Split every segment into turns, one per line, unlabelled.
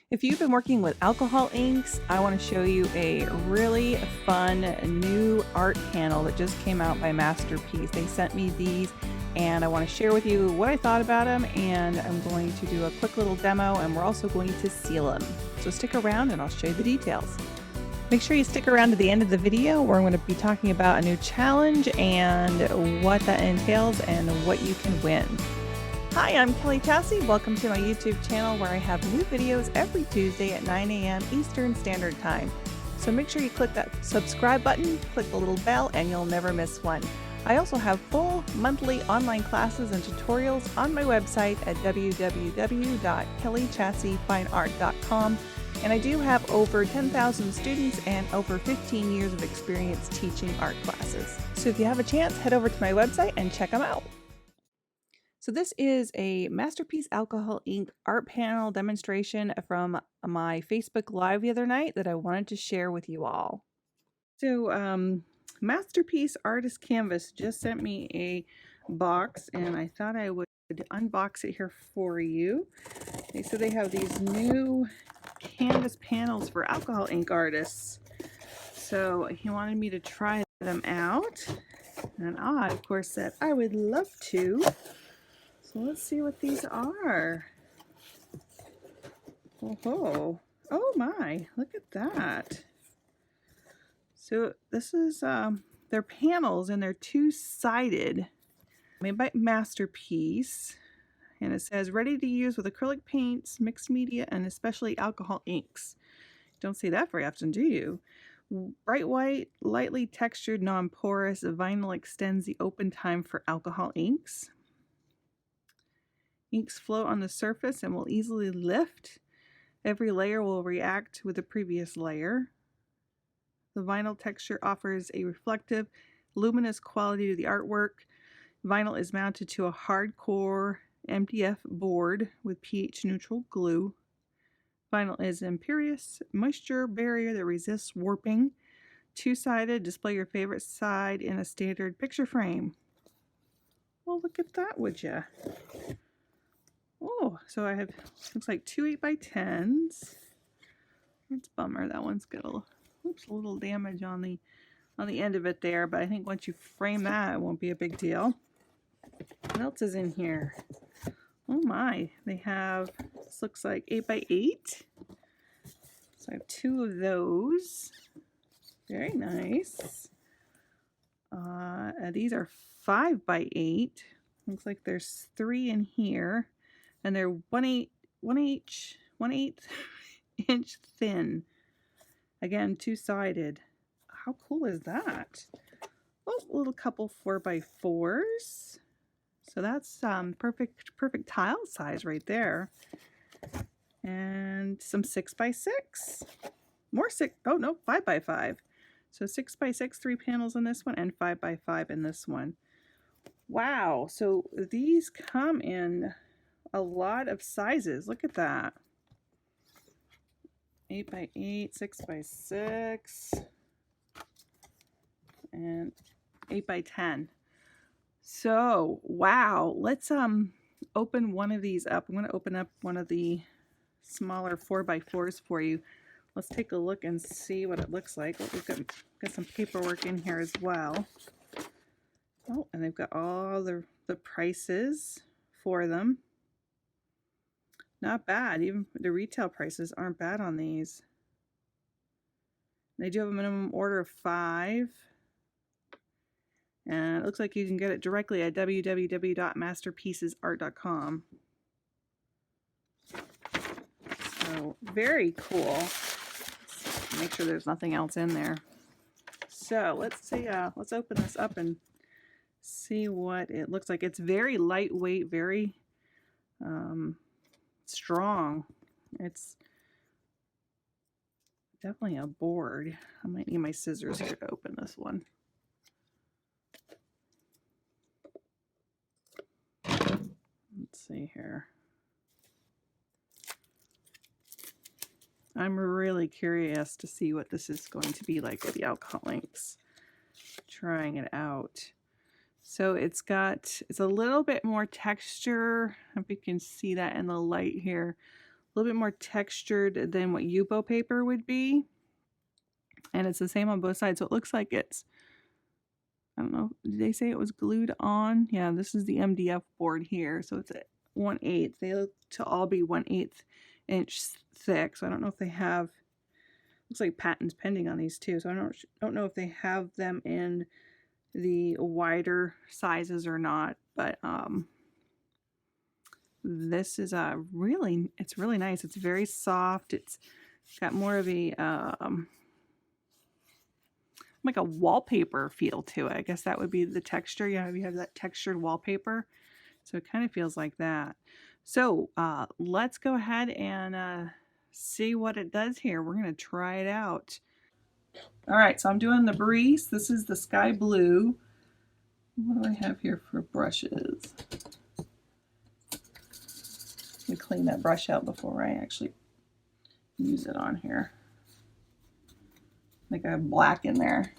If you've been working with alcohol inks, I want to show you a really fun new art panel that just came out by Masterpiece. They sent me these and I want to share with you what I thought about them, and I'm going to do a quick little demo, and we're also going to seal them. So stick around and I'll show you the details. Make sure you stick around to the end of the video where I'm going to be talking about a new challenge and what that entails and what you can win. Hi, I'm Kellie Chasse. Welcome to my YouTube channel where I have new videos every Tuesday at 9 a.m. Eastern Standard Time. So make sure you click that subscribe button, click the little bell, and you'll never miss one. I also have full monthly online classes and tutorials on my website at www.kelliechassefineart.com. And I do have over 10,000 students and over 15 years of experience teaching art classes. So if you have a chance, head over to my website and check them out. So this is a Masterpiece Alcohol Ink art panel demonstration from my Facebook Live the other night that I wanted to share with you all. So Masterpiece Artist Canvas just sent me a box, and I thought I would unbox it here for you. They said they have these new canvas panels for alcohol ink artists. So he wanted me to try them out, and I of course said I would love to. So let's see what these are. Oh my, look at that. So this is their panels, and they're two-sided, made by Masterpiece, and it says ready to use with acrylic paints, mixed media, and especially alcohol inks. Don't see that very often, do you? Bright white, lightly textured, non-porous vinyl extends the open time for alcohol inks. Inks float on the surface and will easily lift. Every layer will react with the previous layer. The vinyl texture offers a reflective, luminous quality to the artwork. Vinyl is mounted to a hardcore MDF board with pH-neutral glue. Vinyl is an impervious moisture barrier that resists warping. Two-sided, display your favorite side in a standard picture frame. Well, look at that, would ya? Oh, so I have, looks like two 8x10s. That's a bummer. That one's got a little damage on the end of it there, but I think once you frame that, it won't be a big deal. What else is in here? Oh my, they have, this looks like 8x8. So I have two of those. Very nice. These are 5x8. Looks like there's three in here. And they're 1/8 inch thin. Again, two-sided. How cool is that? Oh, a little couple 4x4s. So that's perfect tile size right there. And some 6x6. More 5x5. So 6x6, 3 panels in this one, and 5x5 in this one. Wow. So these come in a lot of sizes. Look at that. 8x8, 6x6, and 8x10. So wow, let's open one of these up. I'm going to open up one of the smaller 4x4s for you. Let's take a look and see what it looks like. Oh, we've got some paperwork in here as well. Oh, and they've got all the prices for them. Not bad. Even the retail prices aren't bad on these. They do have a minimum order of 5. And it looks like you can get it directly at www.masterpiecesart.com. So very cool. Let's make sure there's nothing else in there. So let's see. Let's open this up and see what it looks like. It's very lightweight, very strong. It's definitely a board. I might need my scissors here to open this one. Let's see here. I'm really curious to see what this is going to be like with the alcohol inks. Trying it out. So it's a little bit more texture. I hope you can see that in the light here. little bit more textured than what Yupo paper would be. And it's the same on both sides. So it looks like it's, I don't know, did they say it was glued on? Yeah, this is the MDF board here. So it's at 1/8. They look to all be 1/8 inch thick. So I don't know if they have, looks like patents pending on these too. So I don't know if they have them in the wider sizes or not. But this is it's really nice. It's very soft. It's got more of a like a wallpaper feel to it. I guess that would be the texture. Yeah, you have that textured wallpaper. So it kind of feels like that. So let's go ahead and see what it does here. We're going to try it out. All right, so I'm doing the Reese. This is the sky blue. What do I have here for brushes? Let me clean that brush out before I actually use it on here. I think I have black in there.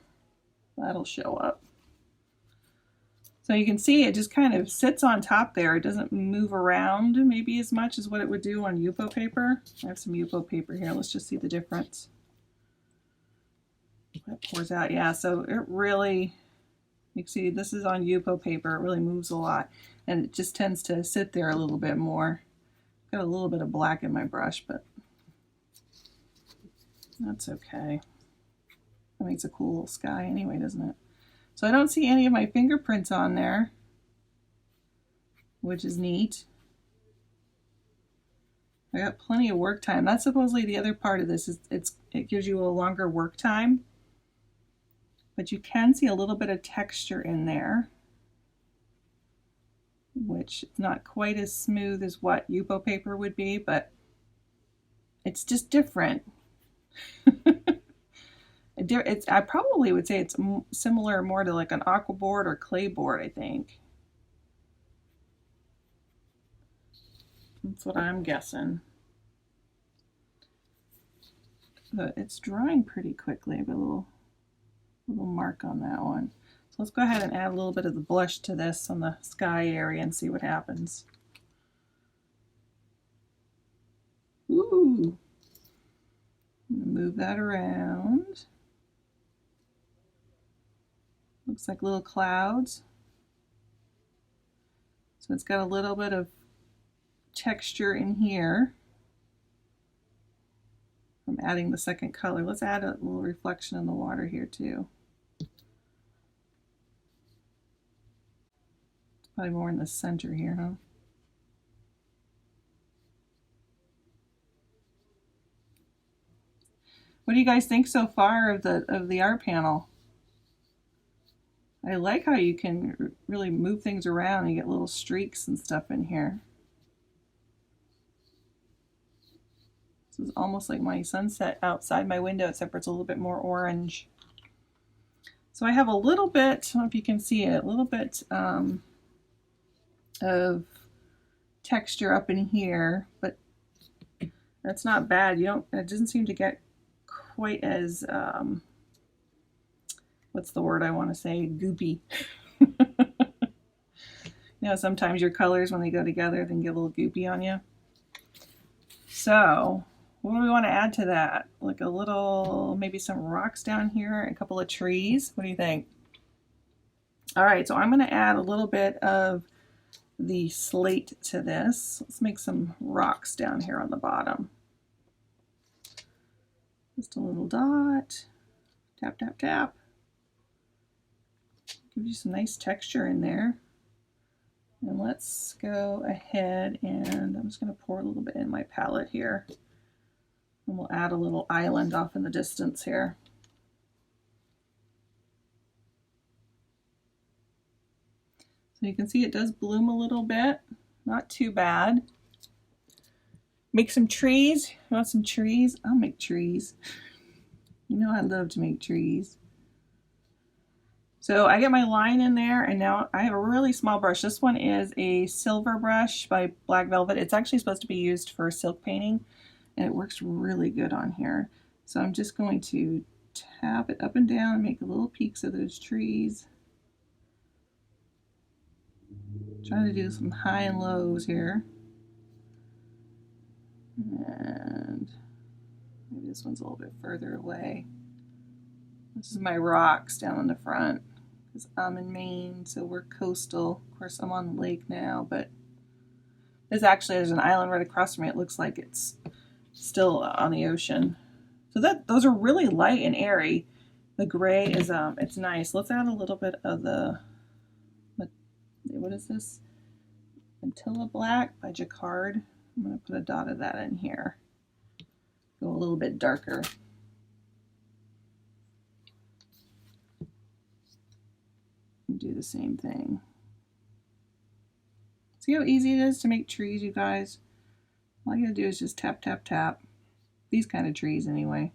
That'll show up. So you can see it just kind of sits on top there. It doesn't move around maybe as much as what it would do on Yupo paper. I have some Yupo paper here. Let's just see the difference. That pours out. Yeah, so it really, you can see this is on Yupo paper. It really moves a lot. And it just tends to sit there a little bit more. Got a little bit of black in my brush, but that's okay. That makes a cool little sky anyway, doesn't it? So I don't see any of my fingerprints on there, which is neat. I got plenty of work time. That's supposedly the other part of this, is it gives you a longer work time. But you can see a little bit of texture in there, which is not quite as smooth as what Yupo paper would be, but it's just different. I probably would say it's similar more to like an aqua board or clay board, I think. That's what I'm guessing. But it's drying pretty quickly. I have a little mark on that one. So let's go ahead and add a little bit of the blush to this on the sky area and see what happens. Ooh. Move that around. Looks like little clouds. So it's got a little bit of texture in here from adding the second color. Let's add a little reflection in the water here too. It's probably more in the center here, huh? What do you guys think so far of the art panel? I like how you can really move things around and get little streaks and stuff in here. This is almost like my sunset outside my window, except for it's a little bit more orange. So I have a little bit, I don't know if you can see it, a little bit of texture up in here, but that's not bad. It doesn't seem to get quite as what's the word I want to say? Goopy. You know, sometimes your colors, when they go together, they can get a little goopy on you. So, what do we want to add to that? Like a little, maybe some rocks down here, a couple of trees. What do you think? All right, so I'm going to add a little bit of the slate to this. Let's make some rocks down here on the bottom. Just a little dot. Tap, tap, tap. Gives you some nice texture in there. And let's go ahead and I'm just going to pour a little bit in my palette here. And we'll add a little island off in the distance here. So you can see it does bloom a little bit. Not too bad. Make some trees. You want some trees? I'll make trees. You know I love to make trees. So I get my line in there, and now I have a really small brush. This one is a silver brush by Black Velvet. It's actually supposed to be used for silk painting, and it works really good on here. So I'm just going to tap it up and down and make little peaks of those trees. Trying to do some high and lows here. And maybe this one's a little bit further away. This is my rocks down in the front because I'm in Maine, so we're coastal. Of course, I'm on the lake now, but there's an island right across from me. It looks like it's still on the ocean. So those are really light and airy. The gray is it's nice. Let's add a little bit of the, what is this? Mantilla Black by Jacquard. I'm going to put a dot of that in here. Go a little bit darker. And do the same thing. See how easy it is to make trees, you guys? All you gotta do is just tap, tap, tap. These kind of trees, anyway.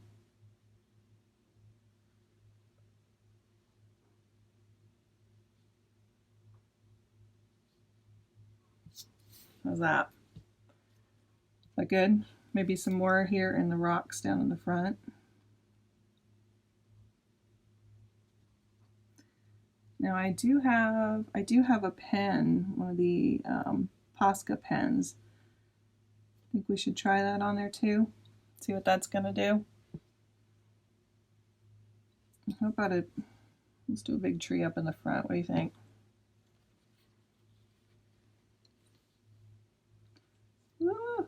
How's that? Is that good? Maybe some more here in the rocks down in the front. Now I do have a pen, one of the Posca pens. I think we should try that on there too. See what that's gonna do. How about let's do a big tree up in the front. What do you think? Ah.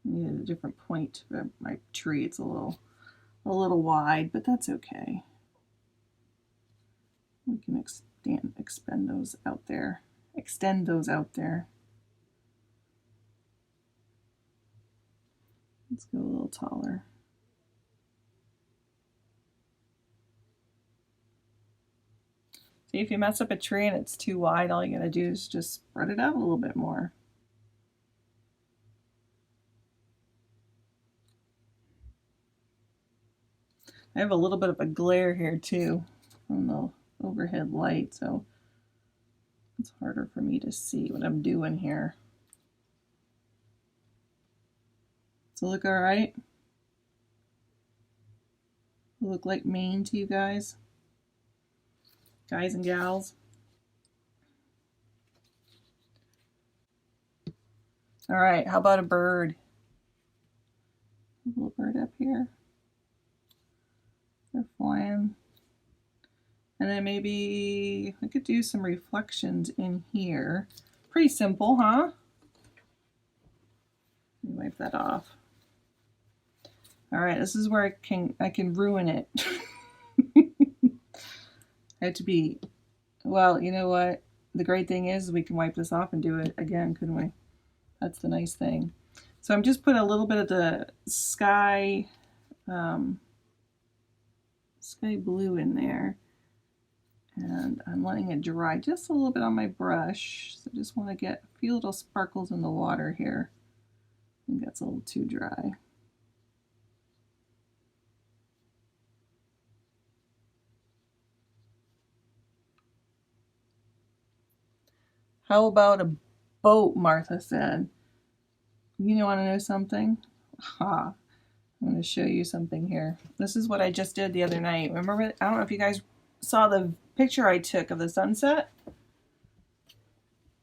I need a different point for my tree. It's a little wide, but that's okay. We can extend those out there. Let's go a little taller. See, if you mess up a tree and it's too wide, all you gotta do is just spread it out a little bit more. I have a little bit of a glare here too from the overhead light, so it's harder for me to see what I'm doing here. Does it look all right? Does it look like Maine to you guys? Guys and gals? All right, how about a bird? A little bird up here. They're flying. And then maybe I could do some reflections in here. Pretty simple, huh? Let me wipe that off. All right, this is where I can ruin it. I had to be, well, you know what? The great thing is we can wipe this off and do it again, couldn't we? That's the nice thing. So I'm just putting a little bit of the sky blue in there. And I'm letting it dry just a little bit on my brush. So I just want to get a few little sparkles in the water here. I think that's a little too dry. How about a boat, Martha said. You want to know something? Ha! I'm going to show you something here. This is what I just did the other night. Remember, I don't know if you guys saw the picture I took of the sunset,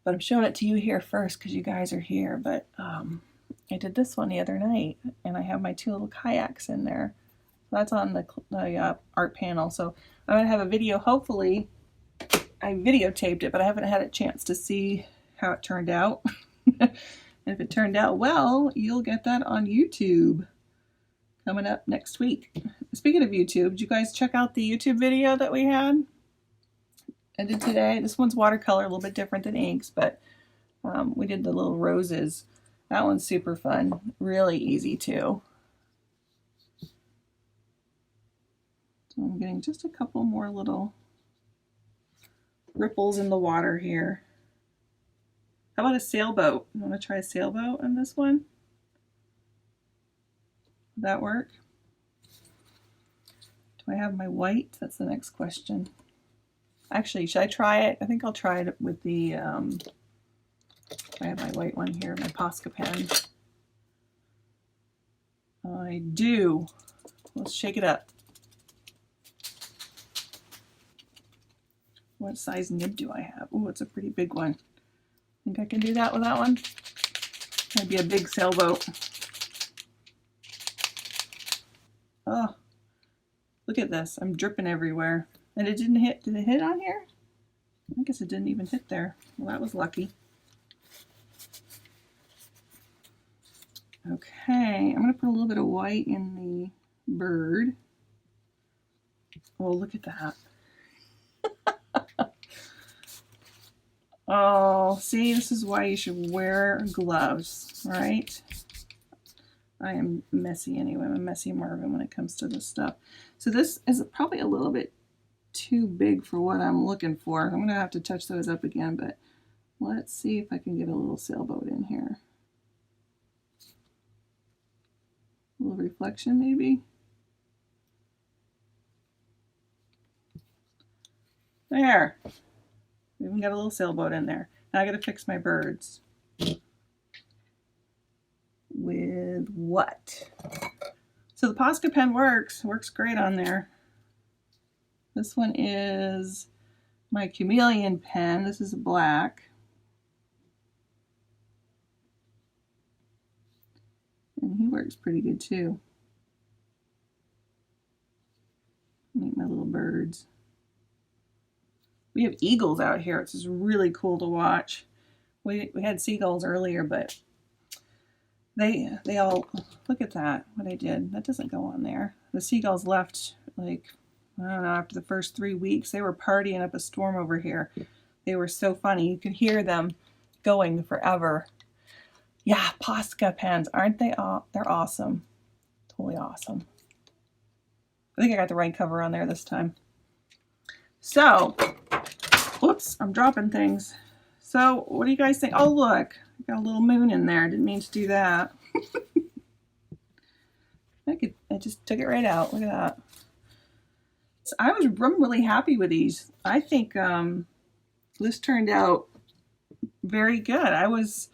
but I'm showing it to you here first because you guys are here. But I did this one the other night, and I have my two little kayaks in there. So that's on the art panel. So I'm going to have a video, hopefully. I videotaped it, but I haven't had a chance to see how it turned out. And if it turned out well, you'll get that on YouTube coming up next week. Speaking of YouTube, did you guys check out the YouTube video that we had? I did today. This one's watercolor, a little bit different than inks, but we did the little roses. That one's super fun. Really easy too. So I'm getting just a couple more little ripples in the water here. How about a sailboat? You want to try a sailboat on this one? Would that work? Do I have my white? That's the next question. Actually, should I try it? I think I'll try it with the, I have my white one here, my Posca pen. I do. Let's shake it up. What size nib do I have? Oh, it's a pretty big one. Think I can do that with that one? Might be a big sailboat. Oh, look at this. I'm dripping everywhere. And it didn't hit. Did it hit on here? I guess it didn't even hit there. Well, that was lucky. Okay, I'm going to put a little bit of white in the bird. Oh, look at that. Oh, see, this is why you should wear gloves, right? I am messy anyway. I'm a messy Marvin when it comes to this stuff. So this is probably a little bit too big for what I'm looking for. I'm going to have to touch those up again, but let's see if I can get a little sailboat in here. A little reflection maybe. There. We even got a little sailboat in there. Now I got to fix my birds. With what? So the Posca pen works great on there. This one is my chameleon pen. This is black. And he works pretty good too. Make my little birds. We have eagles out here. It's just really cool to watch. We had seagulls earlier, but they all, look at that, what I did. That doesn't go on there. The seagulls left, like, I don't know, after the first 3 weeks. They were partying up a storm over here. They were so funny. You could hear them going forever. Yeah, Posca pens, aren't they? They're awesome. Totally awesome. I think I got the right cover on there this time. So, whoops, I'm dropping things. So, what do you guys think? Oh, look, I got a little moon in there. I didn't mean to do that. I just took it right out. Look at that. So I'm really happy with these. I think this turned out very good. I was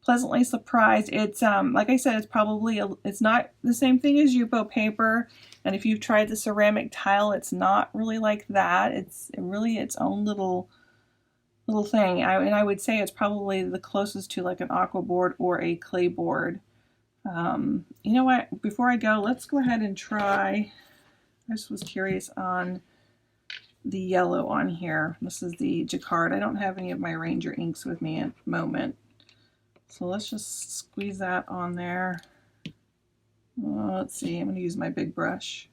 pleasantly surprised. It's like I said, it's probably it's not the same thing as Yupo paper. And if you've tried the ceramic tile, it's not really like that. It's really its own little thing. And I would say it's probably the closest to like an aqua board or a clay board. You know what? Before I go, let's go ahead and try. I just was curious on the yellow on here. This is the Jacquard. I don't have any of my Ranger inks with me at the moment. So let's just squeeze that on there. Let's see, I'm going to use my big brush.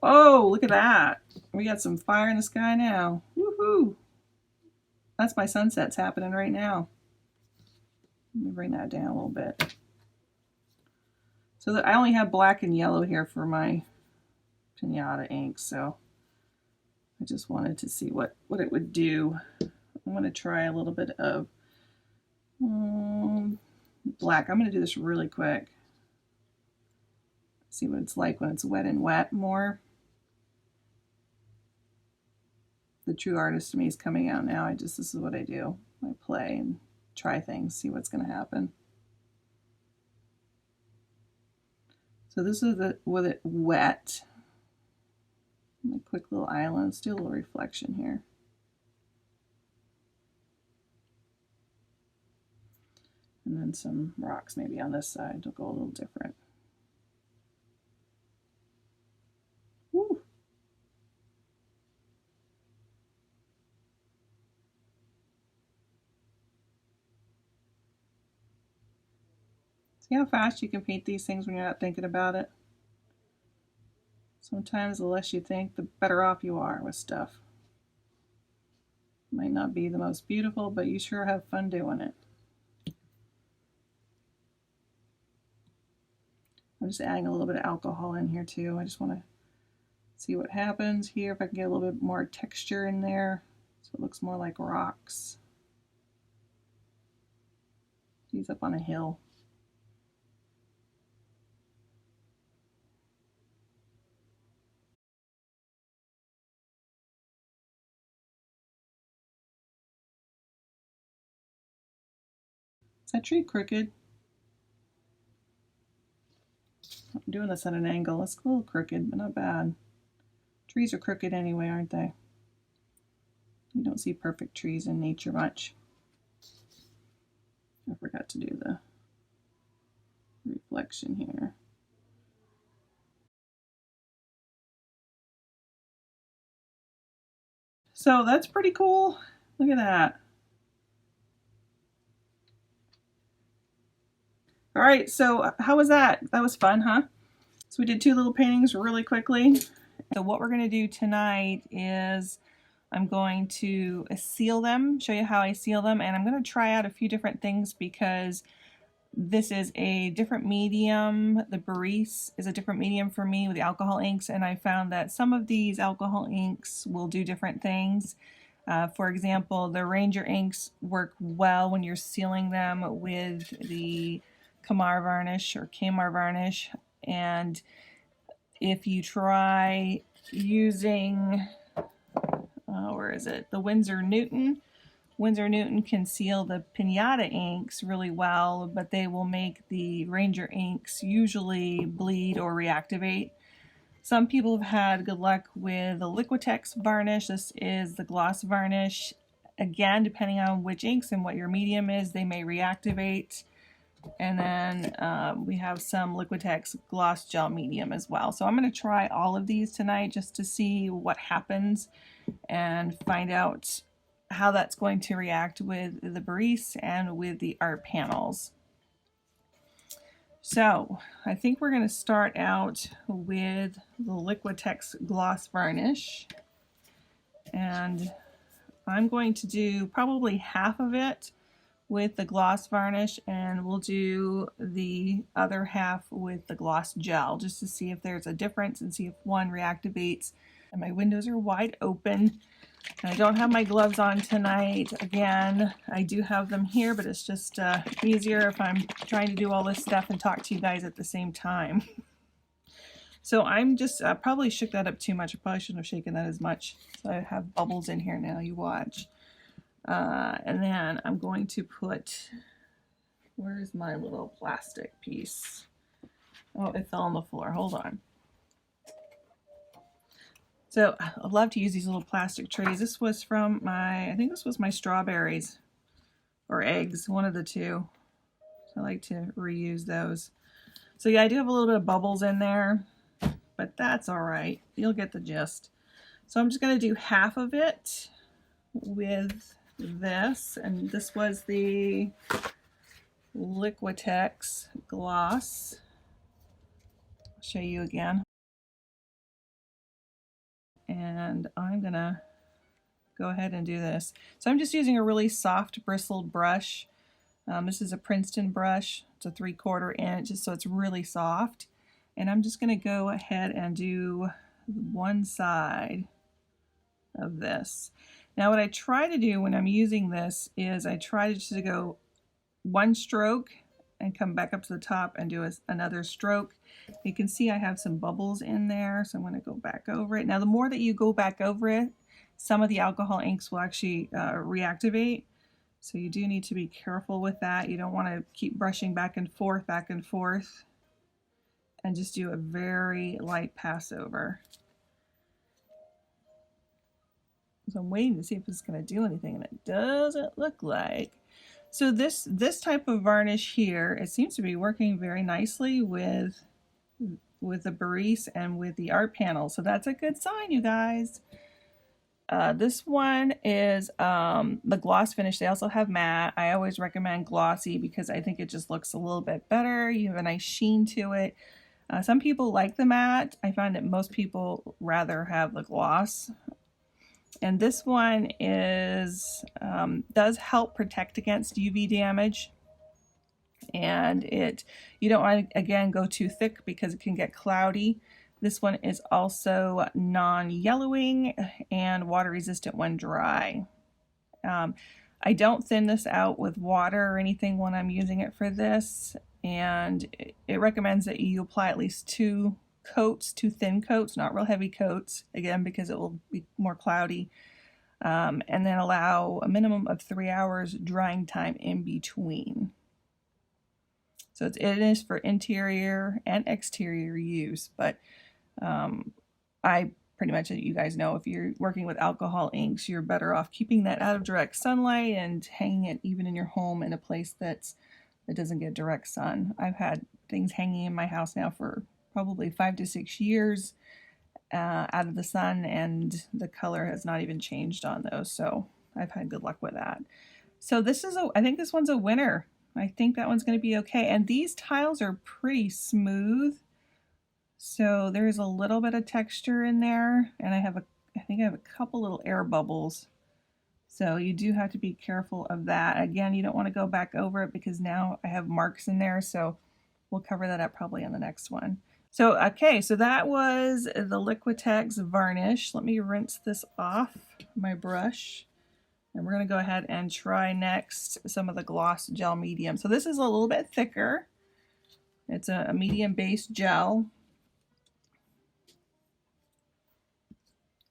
Oh, look at that. We got some fire in the sky now. Woohoo! That's my sunsets happening right now. Let me bring that down a little bit. So I only have black and yellow here for my Pinata ink, so I just wanted to see what it would do. I'm going to try a little bit of black. I'm going to do this really quick. See what it's like when it's wet and wet more. The true artist to me is coming out now. This is what I do. I play and try things, see what's going to happen. So this is with it wet. A quick little island. Let's do a little reflection here. And then some rocks maybe on this side. It'll go a little different. Woo. See how fast you can paint these things when you're not thinking about it? Sometimes the less you think, the better off you are with stuff. Might not be the most beautiful, but you sure have fun doing it. I'm just adding a little bit of alcohol in here too. I just want to see what happens here, if I can get a little bit more texture in there so it looks more like rocks. He's up on a hill. Is that tree crooked? I'm doing this at an angle. It's a little crooked, but not bad. Trees are crooked anyway, aren't they? You don't see perfect trees in nature much. I forgot to do the reflection here. So that's pretty cool. Look at that. All right, so how was that? That was fun, huh? So we did 2 little paintings really quickly. So what we're going to do tonight is I'm going to seal them, show you how I seal them, and I'm going to try out a few different things because this is a different medium. The Reese is a different medium for me with the alcohol inks, and I found that some of these alcohol inks will do different things. For example, the Ranger inks work well when you're sealing them with the Kamar varnish or Kamar varnish, and if you try using, where is it? The Winsor Newton can seal the Pinata inks really well, but they will make the Ranger inks usually bleed or reactivate. Some people have had good luck with the Liquitex varnish. This is the gloss varnish. Again, depending on which inks and what your medium is, they may reactivate. And then we have some Liquitex gloss gel medium as well. So I'm going to try all of these tonight just to see what happens and find out how that's going to react with the Reese and with the art panels. So I think we're going to start out with the Liquitex gloss varnish, and I'm going to do probably half of it with the gloss varnish, and we'll do the other half with the gloss gel just to see if there's a difference and see if one reactivates. And my windows are wide open. And I don't have my gloves on tonight. Again, I do have them here, but it's just easier if I'm trying to do all this stuff and talk to you guys at the same time. So I'm just probably shook that up too much. I probably shouldn't have shaken that as much. So I have bubbles in here now, you watch. And then I'm going to put, where's my little plastic piece? Oh, it fell on the floor. Hold on. So I love to use these little plastic trays. This was from I think this was my strawberries or eggs, one of the two. So I like to reuse those. So yeah, I do have a little bit of bubbles in there, but that's all right. You'll get the gist. So I'm just going to do half of it with this, and this was the Liquitex gloss. I'll show you again. And I'm gonna go ahead and do this. So I'm just using a really soft bristled brush. This is a Princeton brush. It's a 3/4 inch, so it's really soft. And I'm just gonna go ahead and do one side of this. Now what I try to do when I'm using this is I try just to go one stroke and come back up to the top and do another stroke. You can see I have some bubbles in there, so I'm going to go back over it. Now the more that you go back over it, some of the alcohol inks will actually reactivate, so you do need to be careful with that. You don't want to keep brushing back and forth, and just do a very light pass over. So I'm waiting to see if it's going to do anything, and it doesn't look like. So this type of varnish here, it seems to be working very nicely with the Reese and with the art panel. So that's a good sign, you guys. This one is the gloss finish. They also have matte. I always recommend glossy because I think it just looks a little bit better. You have a nice sheen to it. Some people like the matte. I find that most people rather have the gloss. And this one is does help protect against UV damage, and you don't want to again go too thick because it can get cloudy. This one is also non-yellowing and water resistant when dry. I don't thin this out with water or anything when I'm using it for this, and it recommends that you apply at least 2 thin coats, not real heavy coats, again because it will be more cloudy, and then allow a minimum of 3 hours drying time in between. So it is for interior and exterior use, but I pretty much, you guys know, if you're working with alcohol inks, you're better off keeping that out of direct sunlight and hanging it even in your home in a place that doesn't get direct sun. I've had things hanging in my house now for probably 5 to 6 years out of the sun, and the color has not even changed on those, so I've had good luck with that. So this is I think this one's a winner. I think that one's going to be okay, and these tiles are pretty smooth. So there's a little bit of texture in there, and I think I have a couple little air bubbles. So you do have to be careful of that. Again, you don't want to go back over it because now I have marks in there, so we'll cover that up probably on the next one. So, okay, so that was the Liquitex varnish. Let me rinse this off my brush. And we're going to go ahead and try next some of the gloss gel medium. So this is a little bit thicker. It's a medium base gel.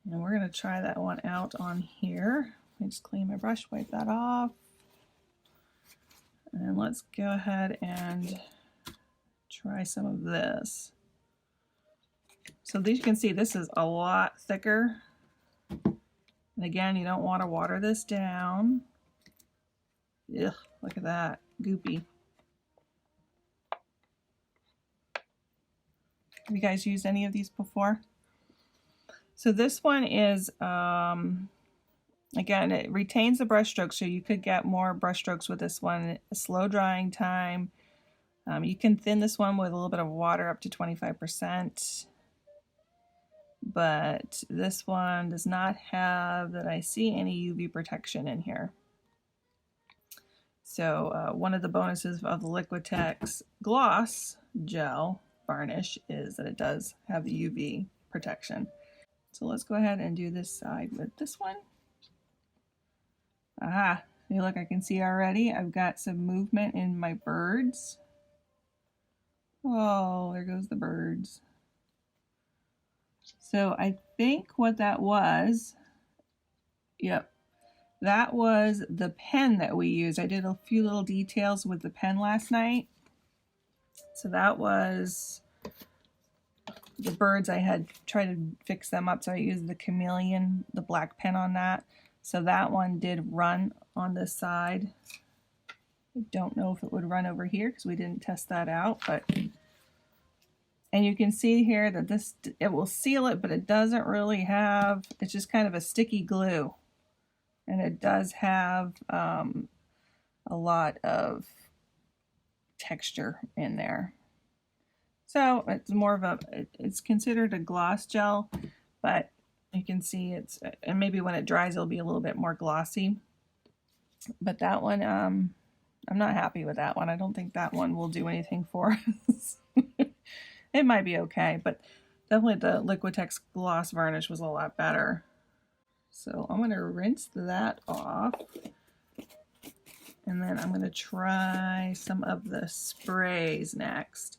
And we're going to try that one out on here. Let me just clean my brush, wipe that off. And let's go ahead and try some of this. So as you can see, this is a lot thicker. And again, you don't want to water this down. Ugh, look at that, goopy. Have you guys used any of these before? So this one is, again, it retains the brush strokes, so you could get more brush strokes with this one. A slow drying time. You can thin this one with a little bit of water up to 25%. But this one does not have, that I see, any UV protection in here. So one of the bonuses of the Liquitex gloss gel varnish is that it does have the UV protection. So let's go ahead and do this side with this one. Aha, see, look, I can see already I've got some movement in my birds. Oh, there goes the birds. So I think what that was, yep, that was the pen that we used. I did a few little details with the pen last night. So that was the birds. I had tried to fix them up, so I used the chameleon, the black pen on that. So that one did run on this side. I don't know if it would run over here because we didn't test that out, but and you can see here that this, it will seal it, but it doesn't really have, it's just kind of a sticky glue. And it does have a lot of texture in there. So it's more of a, it's considered a gloss gel, but you can see it's, and maybe when it dries, it'll be a little bit more glossy. But that one, I'm not happy with that one. I don't think that one will do anything for us. It might be okay, but definitely the Liquitex gloss varnish was a lot better. So I'm going to rinse that off. And then I'm going to try some of the sprays next.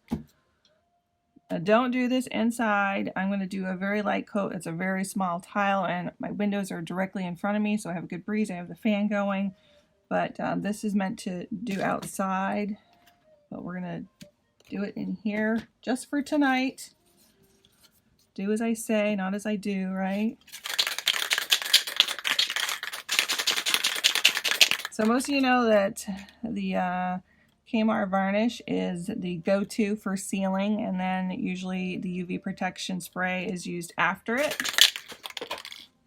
Now don't do this inside. I'm going to do a very light coat. It's a very small tile, and my windows are directly in front of me, so I have a good breeze. I have the fan going. But this is meant to do outside. But we're going to do it in here just for tonight. Do as I say, not as I do, right? So most of you know that the Kmart varnish is the go-to for sealing, and then usually the UV protection spray is used after it.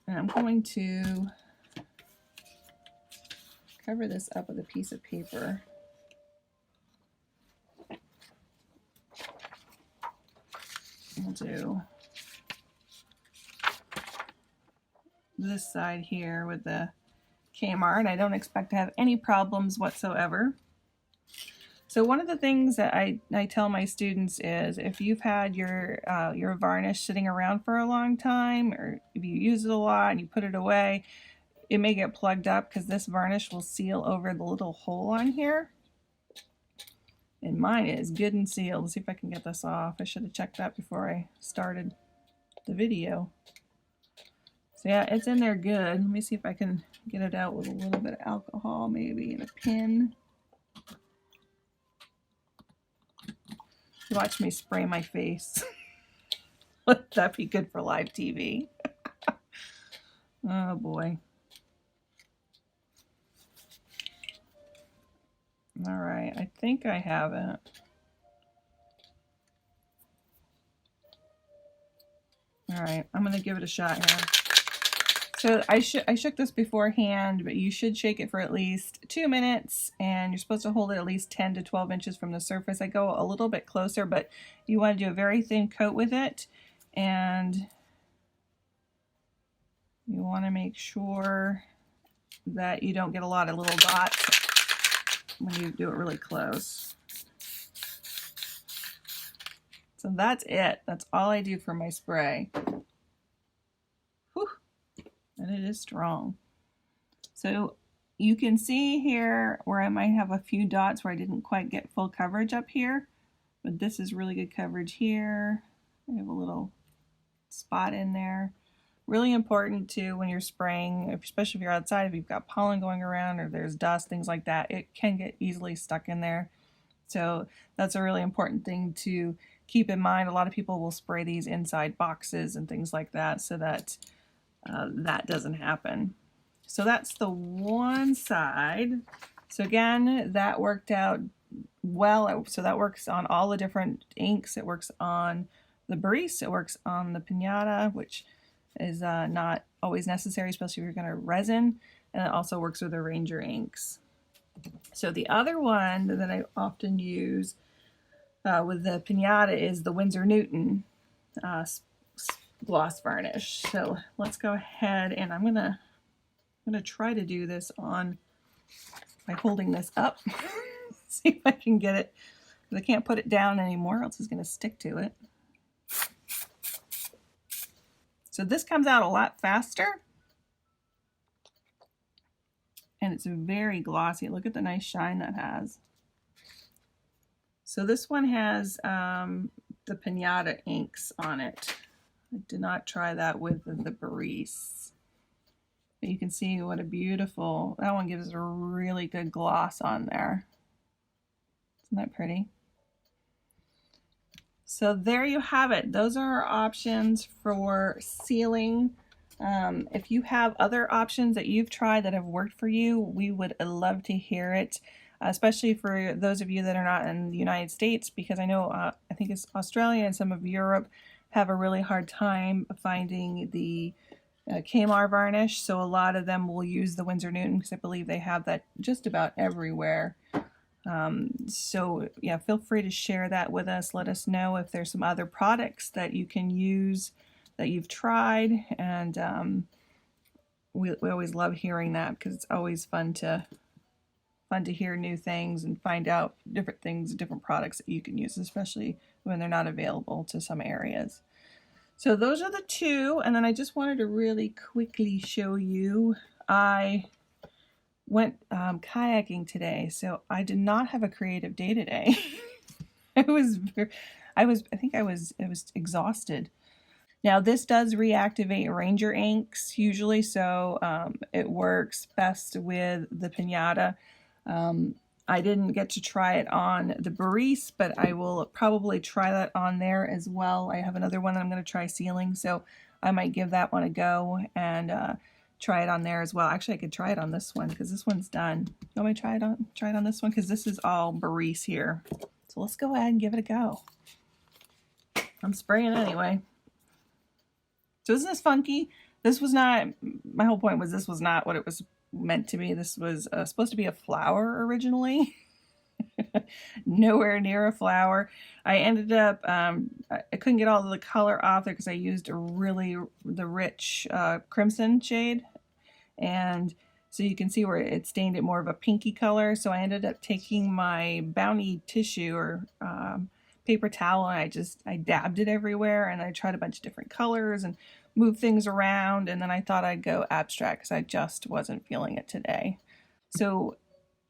And I'm going to cover this up with a piece of paper. We'll do this side here with the Kmart. I don't expect to have any problems whatsoever. So one of the things that I tell my students is if you've had your varnish sitting around for a long time, or if you use it a lot and you put it away, it may get plugged up because this varnish will seal over the little hole on here. And mine is good and sealed. Let's see if I can get this off. I should have checked that before I started the video. So yeah, it's in there good. Let me see if I can get it out with a little bit of alcohol maybe and a pin. Watch me spray my face. Would that be good for live TV? Oh boy. All right, I think I have it. All right, I'm gonna give it a shot here. So I shook this beforehand, but you should shake it for at least 2 minutes, and you're supposed to hold it at least 10 to 12 inches from the surface. I go a little bit closer, but you want to do a very thin coat with it, and you want to make sure that you don't get a lot of little dots when you do it really close. So that's it. That's all I do for my spray. Whew. And it is strong. So you can see here where I might have a few dots where I didn't quite get full coverage up here, but this is really good coverage here. I have a little spot in there. Really important too when you're spraying, especially if you're outside, if you've got pollen going around or there's dust, things like that, it can get easily stuck in there. So that's a really important thing to keep in mind. A lot of people will spray these inside boxes and things like that so that that doesn't happen. So that's the one side. So again, that worked out well. So that works on all the different inks. It works on the Reese. It works on the Pinata, which is not always necessary, especially if you're going to resin. And it also works with the Ranger inks. So the other one that I often use with the Pinata is the Winsor Newton gloss varnish. So let's go ahead, and I'm gonna try to do this on by holding this up. See if I can get it, because I can't put it down anymore, else it's gonna stick to it. So this comes out a lot faster, and it's very glossy. Look at the nice shine that has. So this one has the Pinata inks on it. I did not try that with the Reese. But you can see what a beautiful, that one gives a really good gloss on there. Isn't that pretty? So there you have it. Those are our options for sealing. If you have other options that you've tried that have worked for you, we would love to hear it, especially for those of you that are not in the United States, because I know, I think it's Australia and some of Europe have a really hard time finding the Kmart varnish. So a lot of them will use the Winsor Newton because I believe they have that just about everywhere. So yeah, feel free to share that with us. Let us know if there's some other products that you can use that you've tried, and we always love hearing that, because it's always fun to hear new things and find out different things, different products that you can use, especially when they're not available to some areas. So those are the two, and then I just wanted to really quickly show you, I went kayaking today, so I did not have a creative day today. I think I was exhausted. Now this does reactivate Ranger inks usually, so it works best with the Pinata. I didn't get to try it on the Reese, but I will probably try that on there as well. I have another one that I'm going to try sealing, so I might give that one a go and try it on there as well. Actually, I could try it on this one because this one's done. You want me to try it on this one, because this is all Reese here. So let's go ahead and give it a go. I'm spraying anyway. So isn't this funky? This was not, my whole point was this was not what it was meant to be. This was supposed to be a flower originally. Nowhere near a flower. I ended up, I couldn't get all of the color off there because I used the rich crimson shade. And so you can see where it stained it more of a pinky color. So I ended up taking my Bounty tissue or paper towel, and I dabbed it everywhere, and I tried a bunch of different colors and moved things around, and then I thought I'd go abstract because I just wasn't feeling it today. So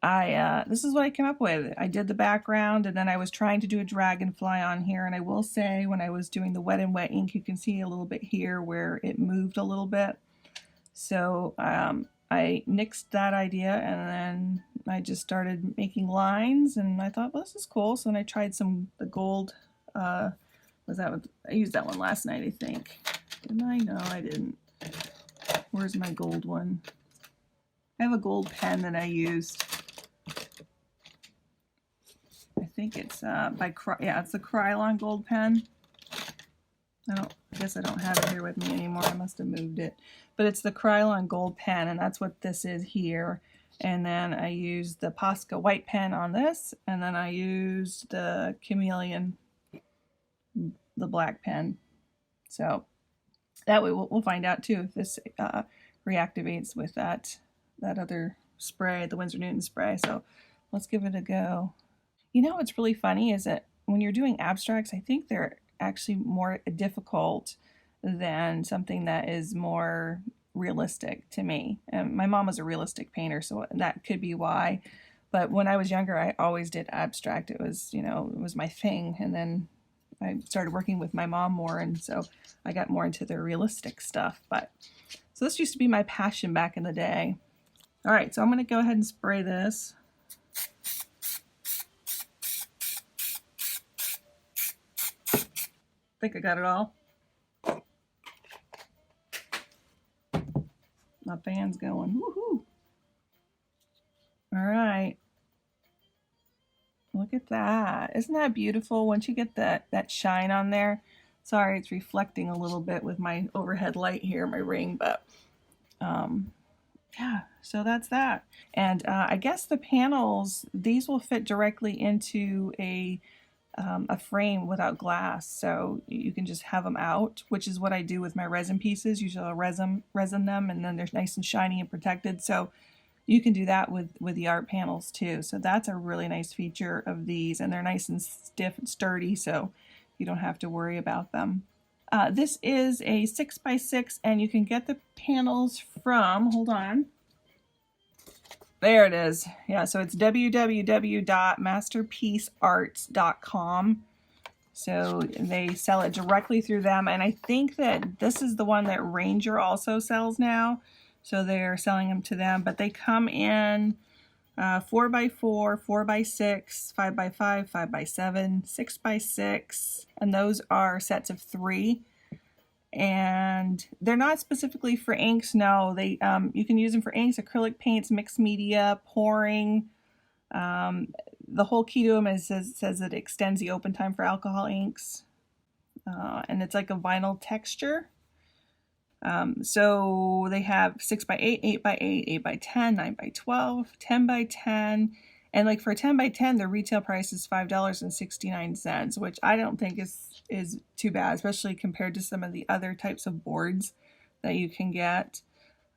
this is what I came up with. I did the background, and then I was trying to do a dragonfly on here, and I will say when I was doing the wet and wet ink, you can see a little bit here where it moved a little bit. So I nixed that idea, and then I just started making lines, and I thought, well, this is cool. So then I tried the gold Was that what I used that one last night, I think. Didn't I? No, I didn't. Where's my gold one? I have a gold pen that I used. I think it's it's the Krylon gold pen. I guess I don't have it here with me anymore. I must have moved it. But it's the Krylon gold pen, and that's what this is here. And then I used the Posca white pen on this, and then I used the Chameleon, the black pen. So that way we'll find out too if this reactivates with that other spray, the Winsor Newton spray. So let's give it a go. You know what's really funny is that when you're doing abstracts, I think they're actually more difficult than something that is more realistic to me. And my mom was a realistic painter, so that could be why. But when I was younger, I always did abstract. It was, it was my thing. And then I started working with my mom more, and so I got more into the realistic stuff. But so this used to be my passion back in the day. All right, so I'm going to go ahead and spray this. I think I got it all. My fan's going. Woohoo! All right. Look at that. Isn't that beautiful? Once you get that shine on there. Sorry, it's reflecting a little bit with my overhead light here, my ring, but yeah, so that's that. And I guess the panels, these will fit directly into a frame without glass, so you can just have them out, which is what I do with my resin pieces. Usually I'll resin them, and then they're nice and shiny and protected. So you can do that with the art panels too. So that's a really nice feature of these, and they're nice and stiff and sturdy, so you don't have to worry about them. This is a 6x6, and you can get the panels from, hold on, there it is. Yeah, so it's www.masterpiecearts.com. So they sell it directly through them. And I think that this is the one that Ranger also sells now. So they're selling them to them. But they come in 4x4, 4x6, 5x5, 5x7, 6x6. And those are sets of 3. And they're not specifically for inks. No, they you can use them for inks, acrylic paints, mixed media, pouring. The whole key to them says that it extends the open time for alcohol inks, and it's like a vinyl texture. So they have 6x8, 8x8, 8x10, 9x12, 10x10. And like for a 10x10, the retail price is $5.69, which I don't think is too bad, especially compared to some of the other types of boards that you can get.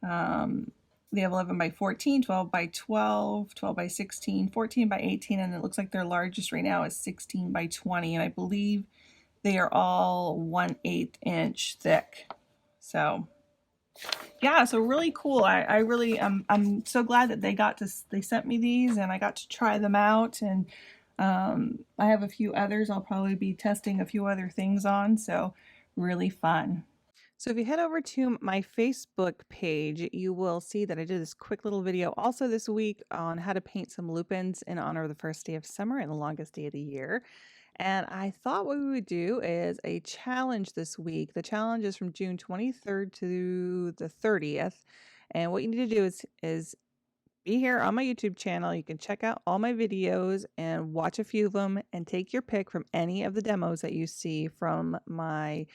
They have 11x14, 12x12, 12x16, 14x18, and it looks like their largest right now is 16x20, and I believe they are all 1/8 inch thick. So yeah, so really cool. I really I'm so glad that they sent me these, and I got to try them out. And I have a few others I'll probably be testing a few other things on, so really fun. So if you head over to my Facebook page, you will see that I did this quick little video also this week on how to paint some lupins in honor of the first day of summer and the longest day of the year. And I thought what we would do is a challenge this week. The challenge is from June 23rd to the 30th. And what you need to do is be here on my YouTube channel. You can check out all my videos and watch a few of them and take your pick from any of the demos that you see from my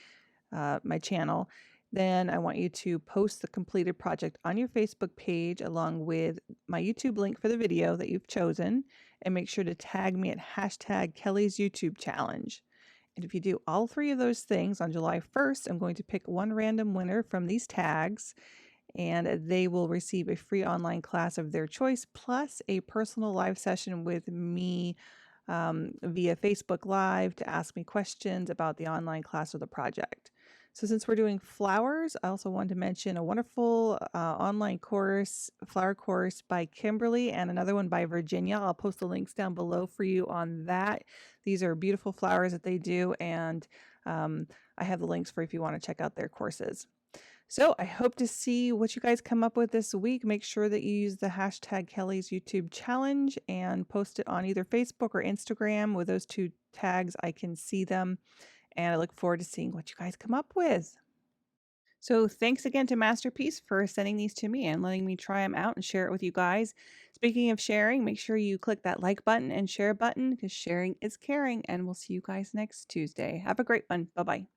channel. Then I want you to post the completed project on your Facebook page along with my YouTube link for the video that you've chosen, and make sure to tag me at #Kellie's YouTube challenge. And if you do all 3 of those things on July 1st, I'm going to pick one random winner from these tags, and they will receive a free online class of their choice, plus a personal live session with me via Facebook Live to ask me questions about the online class or the project. So since we're doing flowers, I also wanted to mention a wonderful online course, flower course by Kimberly, and another one by Virginia. I'll post the links down below for you on that. These are beautiful flowers that they do, and I have the links for if you want to check out their courses. So I hope to see what you guys come up with this week. Make sure that you use the hashtag Kellie's YouTube challenge and post it on either Facebook or Instagram. With those two tags, I can see them. And I look forward to seeing what you guys come up with. So thanks again to Masterpiece for sending these to me and letting me try them out and share it with you guys. Speaking of sharing, make sure you click that like button and share button because sharing is caring. And we'll see you guys next Tuesday. Have a great one. Bye bye.